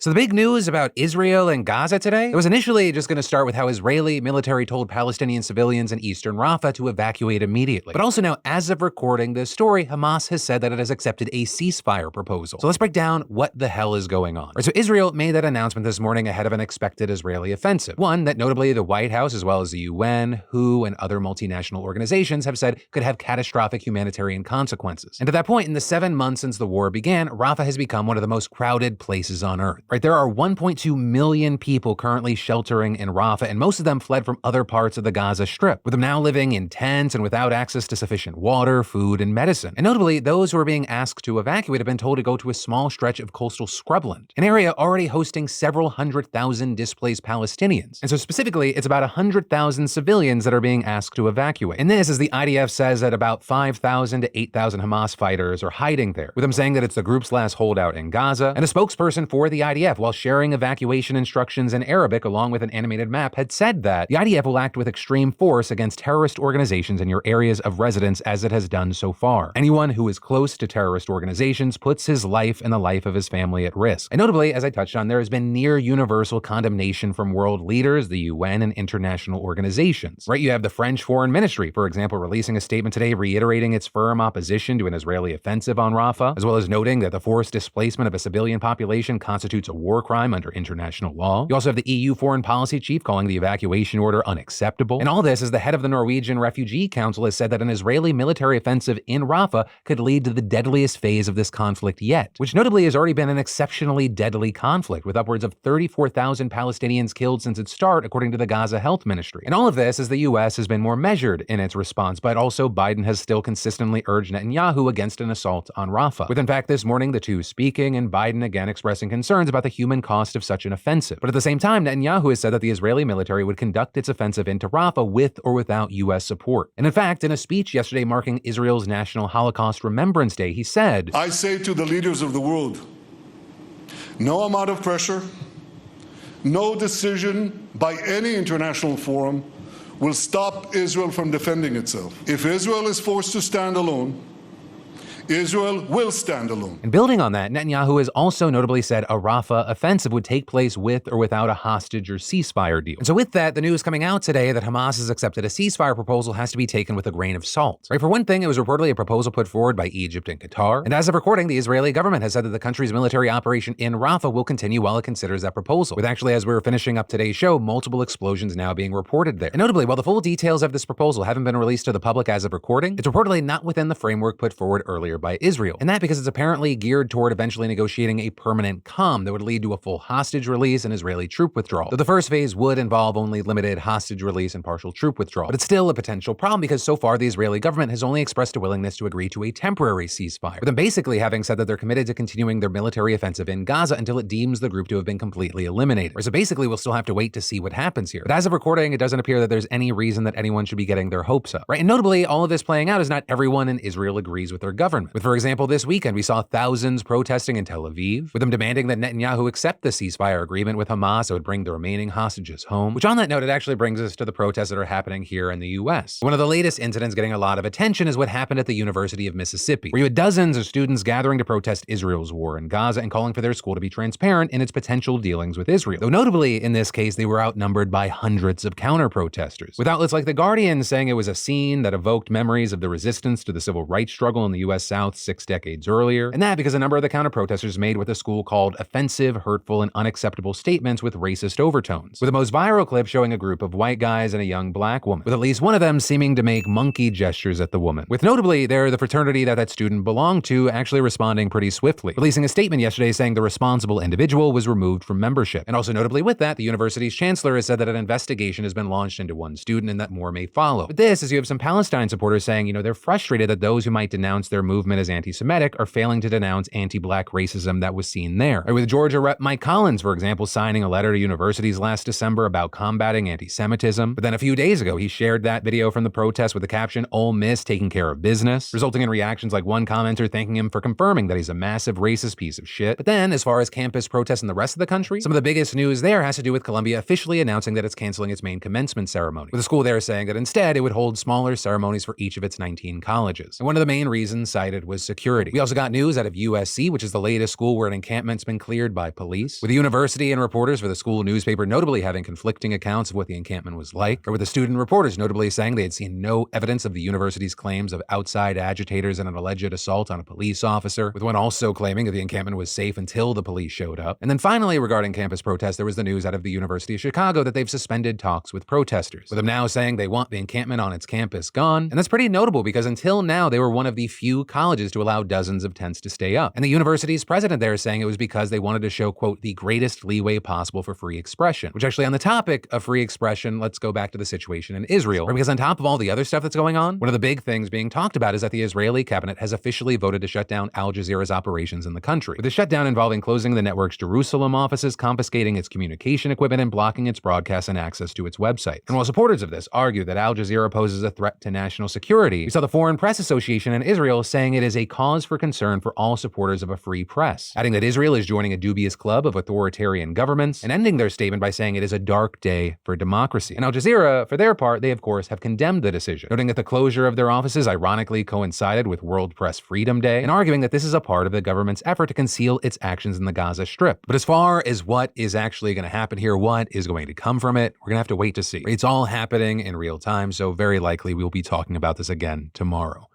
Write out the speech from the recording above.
So the big news about Israel and Gaza today, it was initially just going to start with how Israeli military told Palestinian civilians in eastern Rafah to evacuate immediately. But also now, as of recording this story, Hamas has said that it has accepted a ceasefire proposal. So let's break down what the hell is going on. So Israel made that announcement this morning ahead of an expected Israeli offensive. One that notably the White House, as well as the UN, WHO, and other multinational organizations have said could have catastrophic humanitarian consequences. And to that point, in the 7 months since the war began, Rafah has become one of the most crowded places on earth. Right, there are 1.2 million people currently sheltering in Rafah, and most of them fled from other parts of the Gaza Strip, with them now living in tents and without access to sufficient water, food, and medicine. And notably, those who are being asked to evacuate have been told to go to a small stretch of coastal scrubland, an area already hosting several 100,000 displaced Palestinians. And so specifically, it's about 100,000 civilians that are being asked to evacuate. And this, as the IDF says, that about 5,000 to 8,000 Hamas fighters are hiding there, with them saying that it's the group's last holdout in Gaza. And a spokesperson for the IDF, while sharing evacuation instructions in Arabic along with an animated map, had said that the IDF will act with extreme force against terrorist organizations in your areas of residence as it has done so far. Anyone who is close to terrorist organizations puts his life and the life of his family at risk. And notably, as I touched on, there has been near universal condemnation from world leaders, the UN, and international organizations. Right, you have the French Foreign Ministry, for example, releasing a statement today reiterating its firm opposition to an Israeli offensive on Rafah, as well as noting that the forced displacement of a civilian population constitutes a war crime under international law. You also have the EU foreign policy chief calling the evacuation order unacceptable. And all this as the head of the Norwegian Refugee Council has said that an Israeli military offensive in Rafah could lead to the deadliest phase of this conflict yet, which notably has already been an exceptionally deadly conflict, with upwards of 34,000 Palestinians killed since its start, according to the Gaza Health Ministry. And all of this as the US has been more measured in its response, but also Biden has still consistently urged Netanyahu against an assault on Rafah, with in fact this morning the two speaking and Biden again expressing concerns about the human cost of such an offensive. But at the same time, Netanyahu has said that the Israeli military would conduct its offensive into Rafah with or without US support. And in fact, in a speech yesterday marking Israel's National Holocaust Remembrance Day, he said, I say to the leaders of the world, no amount of pressure, no decision by any international forum will stop Israel from defending itself. If Israel is forced to stand alone, Israel will stand alone. And building on that, Netanyahu has also notably said a Rafah offensive would take place with or without a hostage or ceasefire deal. And so with that, the news coming out today that Hamas has accepted a ceasefire proposal has to be taken with a grain of salt. Right, for one thing, it was reportedly a proposal put forward by Egypt and Qatar. And as of recording, the Israeli government has said that the country's military operation in Rafah will continue while it considers that proposal. With actually, as we were finishing up today's show, multiple explosions now being reported there. And notably, while the full details of this proposal haven't been released to the public as of recording, it's reportedly not within the framework put forward earlier by Israel. And that because it's apparently geared toward eventually negotiating a permanent calm that would lead to a full hostage release and Israeli troop withdrawal. Though the first phase would involve only limited hostage release and partial troop withdrawal. But it's still a potential problem because so far the Israeli government has only expressed a willingness to agree to a temporary ceasefire, with them basically having said that they're committed to continuing their military offensive in Gaza until it deems the group to have been completely eliminated. So basically we'll still have to wait to see what happens here. But as of recording, it doesn't appear that there's any reason that anyone should be getting their hopes up. Right? And notably, all of this playing out is not everyone in Israel agrees with their government. With, for example, this weekend, we saw thousands protesting in Tel Aviv, with them demanding that Netanyahu accept the ceasefire agreement with Hamas that would bring the remaining hostages home. Which on that note, it actually brings us to the protests that are happening here in the US. One of the latest incidents getting a lot of attention is what happened at the University of Mississippi, where you had dozens of students gathering to protest Israel's war in Gaza and calling for their school to be transparent in its potential dealings with Israel. Though notably, in this case, they were outnumbered by hundreds of counter-protesters, with outlets like The Guardian saying it was a scene that evoked memories of the resistance to the civil rights struggle in the US South 6 decades earlier. And that because a number of the counter-protesters made what the school called offensive, hurtful, and unacceptable statements with racist overtones, with the most viral clip showing a group of white guys and a young black woman, with at least one of them seeming to make monkey gestures at the woman. With notably, the fraternity that student belonged to actually responding pretty swiftly, releasing a statement yesterday saying the responsible individual was removed from membership. And also notably with that, the university's chancellor has said that an investigation has been launched into one student and that more may follow. But this is you have some Palestine supporters saying, they're frustrated that those who might denounce their movement as anti-Semitic are failing to denounce anti-black racism that was seen there. Or with Georgia Rep. Mike Collins, for example, signing a letter to universities last December about combating anti-Semitism. But then a few days ago, he shared that video from the protest with the caption, "Ole Miss taking care of business," resulting in reactions like one commenter thanking him for confirming that he's a massive racist piece of shit. But then, as far as campus protests in the rest of the country, some of the biggest news there has to do with Columbia officially announcing that it's canceling its main commencement ceremony, with the school there saying that instead it would hold smaller ceremonies for each of its 19 colleges. And one of the main reasons cited cited was security. We also got news out of USC, which is the latest school where an encampment's been cleared by police, with the university and reporters for the school newspaper notably having conflicting accounts of what the encampment was like, or with the student reporters notably saying they had seen no evidence of the university's claims of outside agitators and an alleged assault on a police officer, with one also claiming that the encampment was safe until the police showed up. And then finally, regarding campus protests, there was the news out of the University of Chicago that they've suspended talks with protesters, with them now saying they want the encampment on its campus gone. And that's pretty notable because until now, they were one of the few colleges to allow dozens of tents to stay up. And the university's president there is saying it was because they wanted to show, quote, the greatest leeway possible for free expression. Which actually, on the topic of free expression, let's go back to the situation in Israel, because on top of all the other stuff that's going on, one of the big things being talked about is that the Israeli cabinet has officially voted to shut down Al Jazeera's operations in the country, with the shutdown involving closing the network's Jerusalem offices, confiscating its communication equipment, and blocking its broadcasts and access to its website. And while supporters of this argue that Al Jazeera poses a threat to national security, we saw the Foreign Press Association in Israel saying it is a cause for concern for all supporters of a free press, adding that Israel is joining a dubious club of authoritarian governments, and ending their statement by saying it is a dark day for democracy. And Al Jazeera, for their part, they of course have condemned the decision, noting that the closure of their offices ironically coincided with World Press Freedom Day, and arguing that this is a part of the government's effort to conceal its actions in the Gaza Strip. But as far as what is actually going to happen here, what is going to come from it, we're going to have to wait to see. It's all happening in real time, so very likely we'll be talking about this again tomorrow.